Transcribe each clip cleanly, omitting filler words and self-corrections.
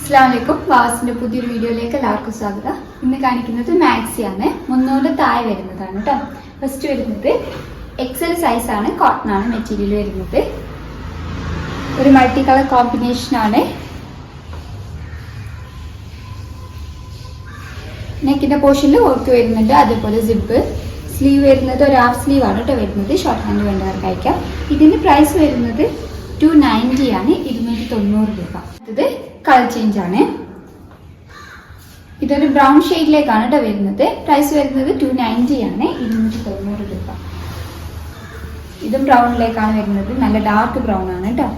അസ്സലാമലൈക്കും. വാസിന്റെ പുതിയൊരു വീഡിയോയിലേക്ക് എല്ലാവർക്കും സ്വാഗതം. ഇന്ന് കാണിക്കുന്നത് മാക്സിയാണ്. 300 താഴെ വരുന്നതാണ് കേട്ടോ. ഫസ്റ്റ് വരുന്നത് എക്സൽ സൈസ് ആണ്. കോട്ടൺ ആണ് മെറ്റീരിയൽ വരുന്നത്. ഒരു മൾട്ടി കളർ കോമ്പിനേഷൻ ആണ്. നെക്കിന്റെ പോർഷനിൽ വർക്ക് വരുന്നുണ്ട്. അതേപോലെ സിബ് സ്ലീവ് വരുന്നത് ഒരു ഹാഫ് സ്ലീവ് ആണ് കേട്ടോ വരുന്നത്. ഷോർട്ട് ഹാൻഡ് വേണ്ടവർക്ക് അയക്കാം. ഇതിന്റെ പ്രൈസ് വരുന്നത് 290 ആണ്, 290 രൂപ. ഇത് കളർ ചേഞ്ച് ആണ്. ഇതൊരു ബ്രൗൺ ഷെയ്ഡിലേക്കാണ് കേട്ടോ വരുന്നത്. പ്രൈസ് വരുന്നത് 290 ആണ്, 290 രൂപ. ഇതും ബ്രൗണിലേക്കാണ് വരുന്നത്. നല്ല ഡാർക്ക് ബ്രൗൺ ആണ് കേട്ടോ.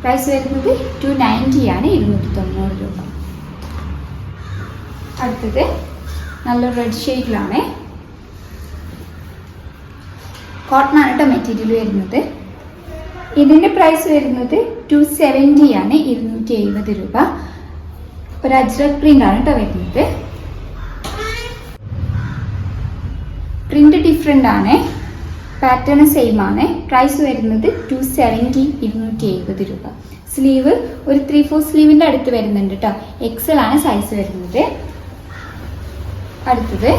പ്രൈസ് വരുന്നത് 290 ആണ്, 290 രൂപ. അടുത്തത് നല്ല റെഡ് ഷെയ്ഡിലാണ്. കോട്ടൺ ആണ് കേട്ടോ മെറ്റീരിയൽ വരുന്നത്. ഇതിന്റെ പ്രൈസ് വരുന്നത് 270 ആണ്, 270 രൂപ. ഒരു അജ്രക് പ്രിന്റ് ആണ് കേട്ടോ വരുന്നത്. പ്രിന്റ് ഡിഫറെന്റ് ആണ്, പാറ്റേൺ സെയിം ആണ്. പ്രൈസ് വരുന്നത് 270, 270 രൂപ. സ്ലീവ് ഒരു 3/4 സ്ലീവിന്റെ അടുത്ത് വരുന്നുണ്ട് കേട്ടോ. എക്സൽ ആണ് സൈസ് വരുന്നത്. അടുത്തത്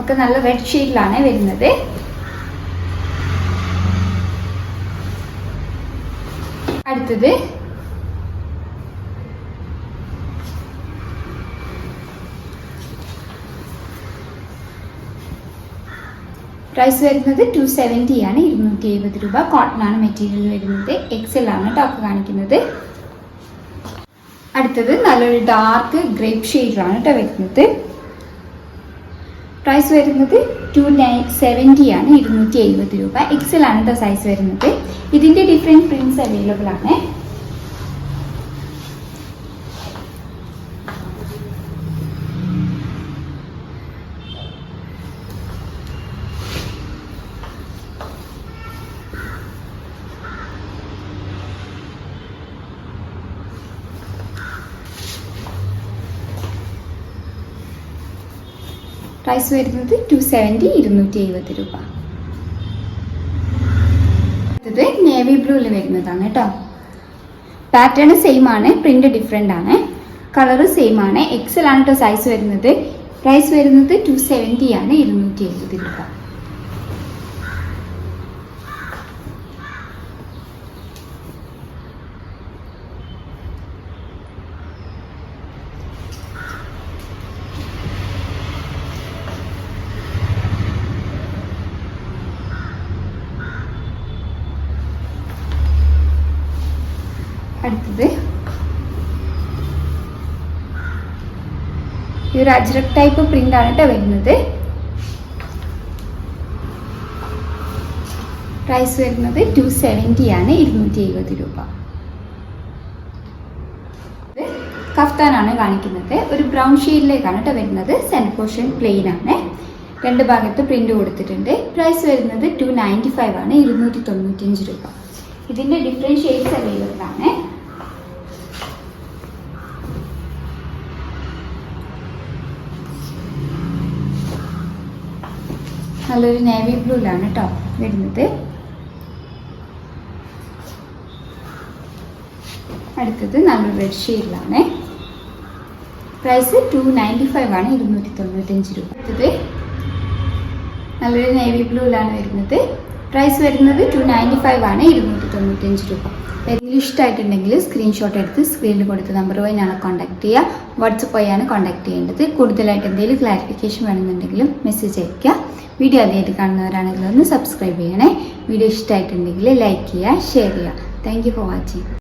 ഒക്കെ നല്ല റെഡ് ഷെയ്ഡിലാണ് വരുന്നത്. അടുത്തത് പ്രൈസ് വരുന്നത് 270 ആണ്, 270 രൂപ. കോട്ടൺ ആണ് മെറ്റീരിയൽ വരുന്നത്. എക്സൽ ആണ് ടോപ്പ് കാണിക്കുന്നത്. അടുത്തത് നല്ലൊരു ഡാർക്ക് ഗ്രേപ്പ് ഷെയ്ഡിലാണ് കേട്ടോ വരുന്നത്. പ്രൈസ് വരുന്നത് 270 ആണ്, 270 രൂപ. എക്സൽ ആണ് കേട്ടോ സൈസ് വരുന്നത്. ഇതിന്റെ ഡിഫറെന്റ് പ്രിന്റ്സ് അവൈലബിൾ ആണ്. പ്രൈസ് വരുന്നത് 270, 270 രൂപ. ഇത് നേവി ബ്ലൂവിൽ വരുന്നതാണ് കേട്ടോ. പാറ്റേൺ സെയിം ആണ്, പ്രിന്റ് ഡിഫറെന്റ് ആണ്, കളർ സെയിം ആണ്. എക്സൽ ആണ് കേട്ടോ സൈസ് വരുന്നത്. പ്രൈസ് വരുന്നത് 270 ആണ്, 270 രൂപ. അടുത്തത് ഈ ഒരു അജ്രക് ടൈപ്പ് പ്രിന്റ് ആണ് കേട്ടോ വരുന്നത്. പ്രൈസ് വരുന്നത് 270 ആണ്, 270 രൂപ. കഫ്താനാണ് കാണിക്കുന്നത്. ഒരു ബ്രൗൺ ഷെയ്ഡിലേക്കാണ് കേട്ടോ വരുന്നത്. സെൻറ്റർ പോർഷൻ പ്ലെയിൻ ആണ്. രണ്ട് ഭാഗത്ത് പ്രിന്റ് കൊടുത്തിട്ടുണ്ട്. പ്രൈസ് വരുന്നത് 295 ആണ്, 295 രൂപ. ഇതിന്റെ ഡിഫറെന്റ് ഷെയ്ഡ്സ് അവൈലബിൾ ആണ്. നല്ലൊരു നേവി ബ്ലൂലാണ് കേട്ടോ വരുന്നത്. അടുത്തത് നല്ലൊരു റെഡ് ഷെയ്ഡിലാണ്. പ്രൈസ് 295 ആണ്, 295 രൂപ. അടുത്തത് നല്ലൊരു നേവി ബ്ലൂലാണ് വരുന്നത്. പ്രൈസ് വരുന്നത് 295 ആണ്, 295 രൂപ. ഏതെങ്കിലും ഇഷ്ടമായിട്ടുണ്ടെങ്കിൽ സ്ക്രീൻഷോട്ട് എടുത്ത് സ്ക്രീനിൽ കൊടുത്ത നമ്പർ വഴി ഞാൻ കോൺടാക്ട് ചെയ്യുക. വാട്സപ്പ് വഴിയാണ് കോൺടാക്ട് ചെയ്യേണ്ടത്. കൂടുതലായിട്ട് എന്തെങ്കിലും ക്ലാരിഫിക്കേഷൻ വേണമെന്നുണ്ടെങ്കിലും മെസ്സേജ് അയയ്ക്കുക. വീഡിയോ ആദ്യമായിട്ട് കാണുന്നവരാണെങ്കിൽ ഒന്ന് സബ്സ്ക്രൈബ് ചെയ്യണേ. വീഡിയോ ഇഷ്ടമായിട്ടുണ്ടെങ്കിൽ ലൈക്ക് ചെയ്യുക, ഷെയർ ചെയ്യുക. Thank you for watching.